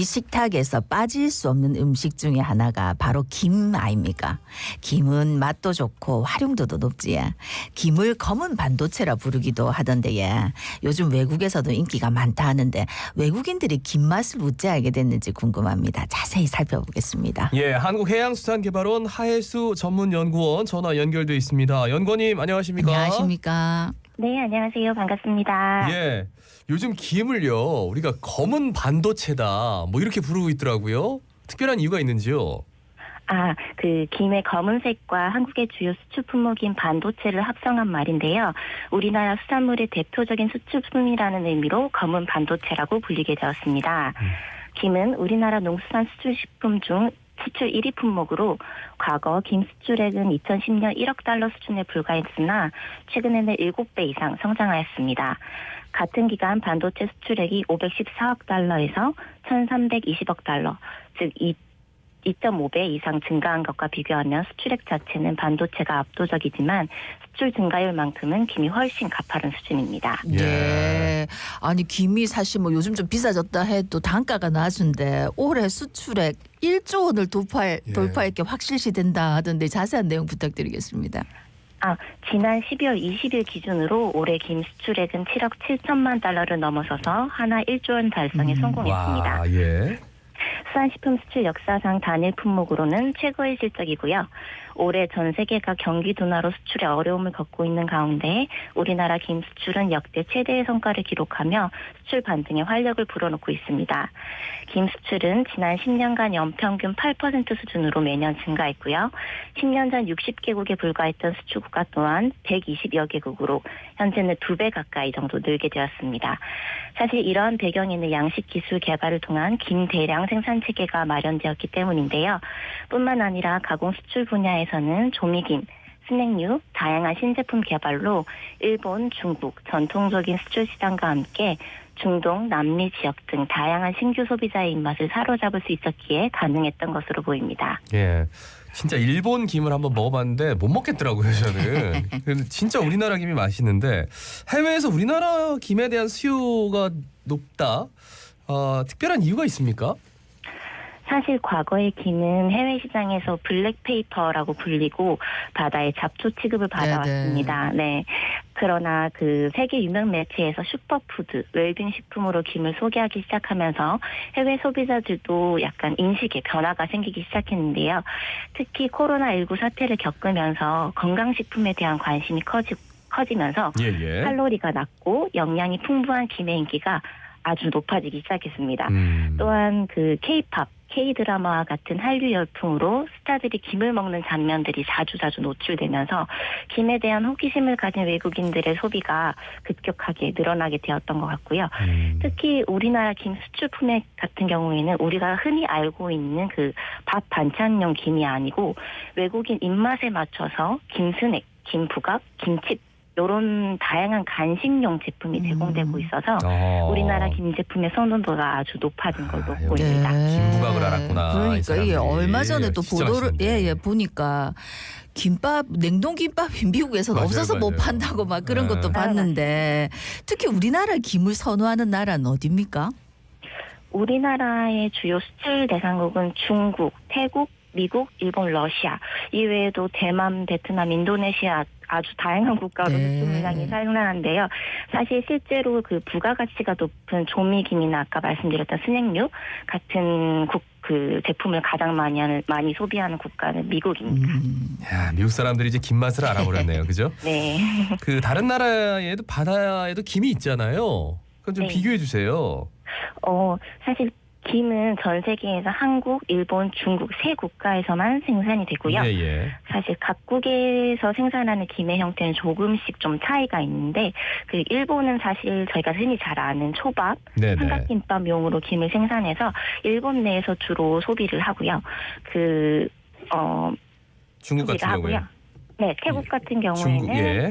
우리 식탁에서 빠질 수 없는 음식 중에 하나가 바로 김 아닙니까? 김은 맛도 좋고 활용도도 높지. 김을 검은 반도체라 부르기도 하던데 요즘 외국에서도 인기가 많다 하는데 외국인들이 김 맛을 어째 알게 됐는지 궁금합니다. 자세히 살펴보겠습니다. 예, 한국해양수산개발원 하해수 전문연구원 전화 연결돼 있습니다. 연구원님 안녕하십니까? 안녕하십니까? 네, 안녕하세요. 반갑습니다. 예, 요즘 김을요 우리가 검은 반도체다 뭐 이렇게 부르고 있더라고요. 특별한 이유가 있는지요? 그 김의 검은색과 한국의 주요 수출 품목인 반도체를 합성한 말인데요. 우리나라 수산물의 대표적인 수출품이라는 의미로 검은 반도체라고 불리게 되었습니다. 김은 우리나라 농수산 수출식품 중 수출 1위 품목으로 과거 김 수출액은 2010년 1억 달러 수준에 불과했으나 최근에는 7배 이상 성장하였습니다. 같은 기간 반도체 수출액이 514억 달러에서 1320억 달러, 즉 2.5배 이상 증가한 것과 비교하면 수출액 자체는 반도체가 압도적이지만 수출 증가율만큼은 김이 훨씬 가파른 수준입니다. 네. 아니 김이 사실 뭐 요즘 좀 비싸졌다 해도 단가가 낮은데 올해 수출액 1조 원을 돌파할 게 확실시 된다 하던데 자세한 내용 부탁드리겠습니다. 지난 12월 20일 기준으로 올해 김 수출액은 7억 7천만 달러를 넘어서서 하나 1조 원 달성에 성공했습니다. 와, 예. 수산식품 수출 역사상 단일 품목으로는 최고의 실적이고요. 올해 전 세계가 경기 둔화로 수출에 어려움을 겪고 있는 가운데 우리나라 김 수출은 역대 최대의 성과를 기록하며 수출 반등에 활력을 불어넣고 있습니다. 김 수출은 지난 10년간 연평균 8% 수준으로 매년 증가했고요. 10년 전 60개국에 불과했던 수출국가 또한 120여 개국으로 현재는 2배 가까이 정도 늘게 되었습니다. 사실 이러한 배경에는 양식 기술 개발을 통한 김 대량 생산 체계가 마련되었기 때문인데요. 뿐만 아니라 가공 수출 분야에서는 조미김, 스낵류, 다양한 신제품 개발로 일본, 중국 전통적인 수출 시장과 함께 중동, 남미 지역 등 다양한 신규 소비자의 입맛을 사로잡을 수 있었기에 가능했던 것으로 보입니다. 예. 진짜 일본 김을 한번 먹어봤는데 못 먹겠더라고요 저는. 그래서 진짜 우리나라 김이 맛있는데 해외에서 우리나라 김에 대한 수요가 높다. 특별한 이유가 있습니까? 사실 과거의 김은 해외 시장에서 블랙페이퍼라고 불리고 바다의 잡초 취급을 받아왔습니다. 네. 그러나 그 세계 유명 매체에서 슈퍼푸드, 웰빙 식품으로 김을 소개하기 시작하면서 해외 소비자들도 약간 인식에 변화가 생기기 시작했는데요. 특히 코로나19 사태를 겪으면서 건강식품에 대한 관심이 커지면서 칼로리가 낮고 영양이 풍부한 김의 인기가 아주 높아지기 시작했습니다. 또한 그 K-팝, K-드라마와 같은 한류 열풍으로 스타들이 김을 먹는 장면들이 자주 노출되면서 김에 대한 호기심을 가진 외국인들의 소비가 급격하게 늘어나게 되었던 것 같고요. 특히 우리나라 김 수출품액 같은 경우에는 우리가 흔히 알고 있는 그 밥 반찬용 김이 아니고 외국인 입맛에 맞춰서 김스낵, 김부각, 김칩 이런 다양한 간식용 제품이 제공되고 있어서 우리나라 김 제품의 선호도가 아주 높아진 걸로 보입니다. 김부각을 알았구나. 그러니까 이게 얼마 전에 또 보도를 보니까 김밥, 냉동 김밥이 미국에서는 없어서 못 판다고 막 그런 것도 봤는데 특히 우리나라 김을 선호하는 나라는 어디입니까? 우리나라의 주요 수출 대상국은 중국, 태국, 미국, 일본, 러시아 이외에도 대만, 베트남, 인도네시아 아주 다양한 국가로 수출 물량이 상당한데요. 사실 실제로 그 부가가치가 높은 조미김이나 아까 말씀드렸던 스낵류 같은 그 제품을 가장 많이 소비하는 국가는 미국입니다. 야, 미국 사람들이 이제 김 맛을 알아버렸네요, 그죠? 네. 그 다른 나라에도 바다에도 김이 있잖아요. 그럼 좀 비교해 주세요. 사실 김은 전 세계에서 한국, 일본, 중국 세 국가에서만 생산이 되고요. 사실 각국에서 생산하는 김의 형태는 조금씩 좀 차이가 있는데 그 일본은 사실 저희가 흔히 잘 아는 초밥, 삼각김밥용으로 김을 생산해서 일본 내에서 주로 소비를 하고요. 중국 같은 경우에? 네, 태국 같은 경우에는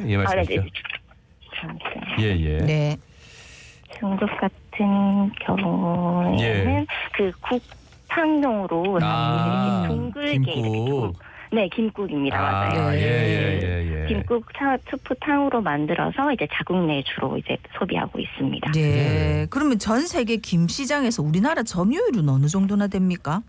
중국, 말씀하시죠. 네. 중국 같은 경우에는 그 국탕용으로 둥글게 네, 김국입니다. 맞아요. 예. 김국 수프탕으로 만들어서 이제 자국 내 주로 이제 소비하고 있습니다. 네. 그러면 전 세계 김 시장에서 우리나라 점유율은 어느 정도나 됩니까?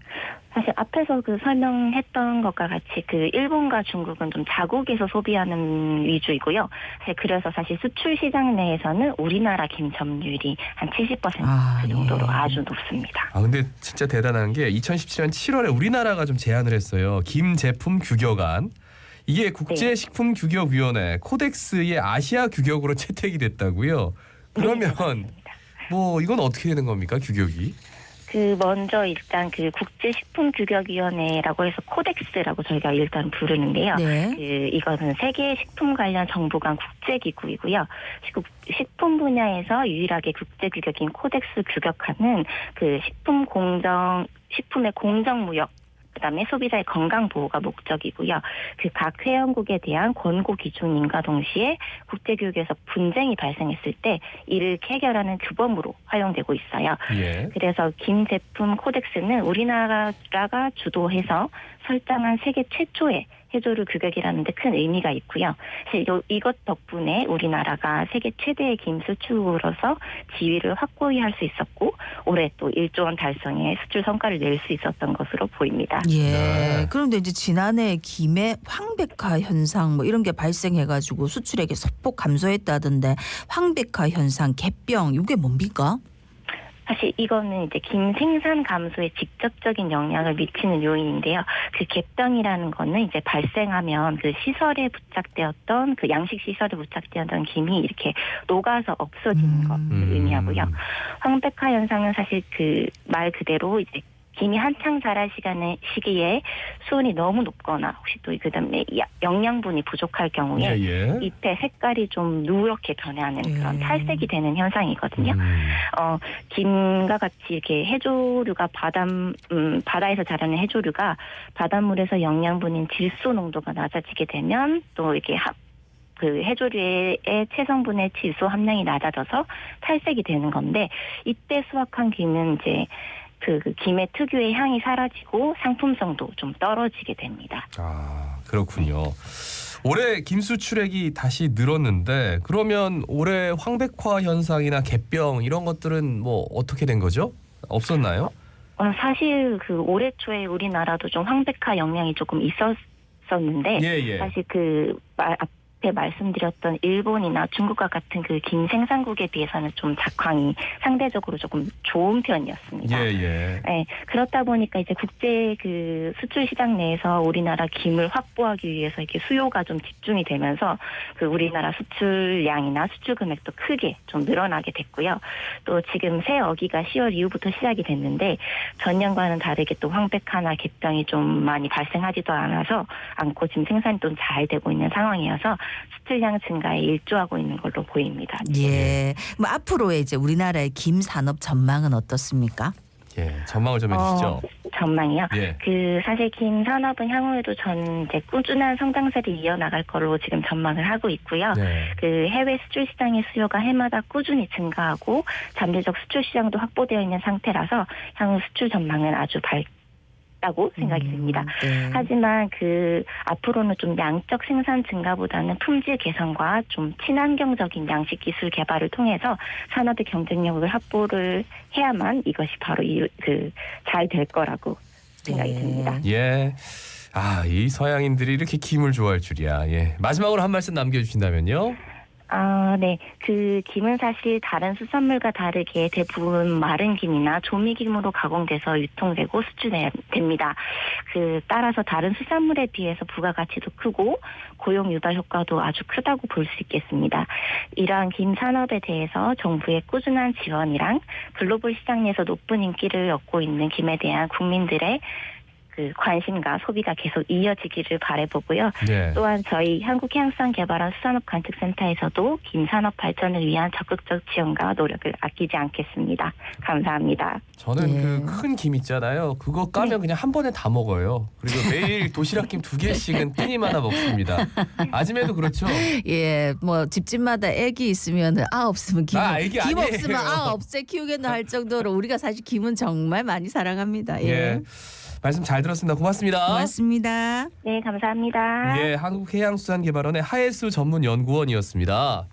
사실 앞에서 그 설명했던 것과 같이 그 일본과 중국은 좀 자국에서 소비하는 위주이고요. 그래서 사실 수출 시장 내에서는 우리나라 김 점유율이 한 70% 정도로 아주 높습니다. 근데 진짜 대단한 게 2017년 7월에 우리나라가 좀 제안을 했어요. 김 제품 규격안. 이게 국제식품규격위원회 코덱스의 아시아 규격으로 채택이 됐다고요. 그러면 뭐 이건 어떻게 되는 겁니까, 규격이? 먼저 일단 그 국제식품규격위원회라고 해서 코덱스라고 저희가 일단 부르는데요. 네. 이거는 세계 식품 관련 정부간 국제기구이고요. 식품 분야에서 유일하게 국제규격인 코덱스 규격화는 그 식품의 공정무역, 그다음에 소비자의 건강 보호가 목적이고요. 그 각 회원국에 대한 권고 기준인과 동시에 국제교육에서 분쟁이 발생했을 때 이를 해결하는 규범으로 활용되고 있어요. 예. 그래서 김 제품 코덱스는 우리나라가 주도해서 설정한 세계 최초의 해조류 규격이라는 데 큰 의미가 있고요. 이것 덕분에 우리나라가 세계 최대의 김 수출국으로서 지위를 확고히 할 수 있었고 올해 또 1조 원 달성의 수출 성과를 낼 수 있었던 것으로 보입니다. 예. 네. 그런데 이제 지난해 김의 황백화 현상 뭐 이런 게 발생해가지고 수출액이 소폭 감소했다던데 황백화 현상, 갯병 이게 뭡니까? 사실 이거는 이제 김 생산 감소에 직접적인 영향을 미치는 요인인데요. 그 갯병이라는 거는 이제 발생하면 그 시설에 부착되었던 그 양식 시설에 부착되었던 김이 이렇게 녹아서 없어지는 것을 의미하고요. 황백화 현상은 사실 그 말 그대로 이제 김이 한창 자랄 시기에 수온이 너무 높거나 혹시 또 그다음에 영양분이 부족할 경우에 잎의 색깔이 좀 누렇게 변하는 그런 탈색이 되는 현상이거든요. 김과 같이 이렇게 해조류가 바다에서 자라는 해조류가 바닷물에서 영양분인 질소 농도가 낮아지게 되면 또 이렇게 그 해조류의 체성분의 질소 함량이 낮아져서 탈색이 되는 건데 이때 수확한 김은 이제 그 김의 특유의 향이 사라지고 상품성도 좀 떨어지게 됩니다. 그렇군요. 올해 김 수출액이 다시 늘었는데 그러면 올해 황백화 현상이나 갯병 이런 것들은 뭐 어떻게 된 거죠? 없었나요? 사실 그 올해 초에 우리나라도 좀 황백화 영향이 조금 있었는데 사실 앞에 말씀드렸던 일본이나 중국과 같은 그 김 생산국에 비해서는 좀 작황이 상대적으로 조금 좋은 편이었습니다. 네, 그렇다 보니까 이제 국제 그 수출 시장 내에서 우리나라 김을 확보하기 위해서 이렇게 수요가 좀 집중이 되면서 그 우리나라 수출량이나 수출 금액도 크게 좀 늘어나게 됐고요. 또 지금 새 어기가 10월 이후부터 시작이 됐는데 전년과는 다르게 또 황백화나 갯병이 좀 많이 발생하지도 않고 지금 생산이 좀 잘 되고 있는 상황이어서 수출량 증가에 일조하고 있는 걸로 보입니다. 예. 뭐 앞으로의 이제 우리나라의 김 산업 전망은 어떻습니까? 전망을 좀 해주시죠. 전망이요. 그 사실 김 산업은 향후에도 이제 꾸준한 성장세를 이어나갈 걸로 지금 전망을 하고 있고요. 그 해외 수출 시장의 수요가 해마다 꾸준히 증가하고 잠재적 수출 시장도 확보되어 있는 상태라서 향후 수출 전망은 아주 밝다고 생각이 듭니다. 하지만 그 앞으로는 좀 양적 생산 증가보다는 품질 개선과 좀 친환경적인 양식 기술 개발을 통해서 산업의 경쟁력을 확보를 해야만 이것이 바로 잘 될 거라고 생각이 듭니다. 이 서양인들이 이렇게 김을 좋아할 줄이야. 마지막으로 한 말씀 남겨주신다면요. 네. 그 김은 사실 다른 수산물과 다르게 대부분 마른 김이나 조미김으로 가공돼서 유통되고 수출됩니다. 따라서 다른 수산물에 비해서 부가가치도 크고 고용 유발 효과도 아주 크다고 볼 수 있겠습니다. 이러한 김 산업에 대해서 정부의 꾸준한 지원이랑 글로벌 시장 내에서 높은 인기를 얻고 있는 김에 대한 국민들의 그 관심과 소비가 계속 이어지기를 바라보고요. 또한 저희 한국해양수산개발원 수산업관측센터에서도 김산업 발전을 위한 적극적 지원과 노력을 아끼지 않겠습니다. 감사합니다. 저는 그 큰 김 있잖아요. 그거 까면 그냥 한 번에 다 먹어요. 그리고 매일 도시락김 2개씩은 끊임 하나 먹습니다. 아침에도 그렇죠? 뭐 집집마다 애기 있으면 없으면 김 애기 없으면 없애 키우겠나 할 정도로 우리가 사실 김은 정말 많이 사랑합니다. 말씀 잘 들었습니다. 고맙습니다. 고맙습니다. 네, 감사합니다. 예, 한국해양수산개발원의 하해수 전문연구원이었습니다.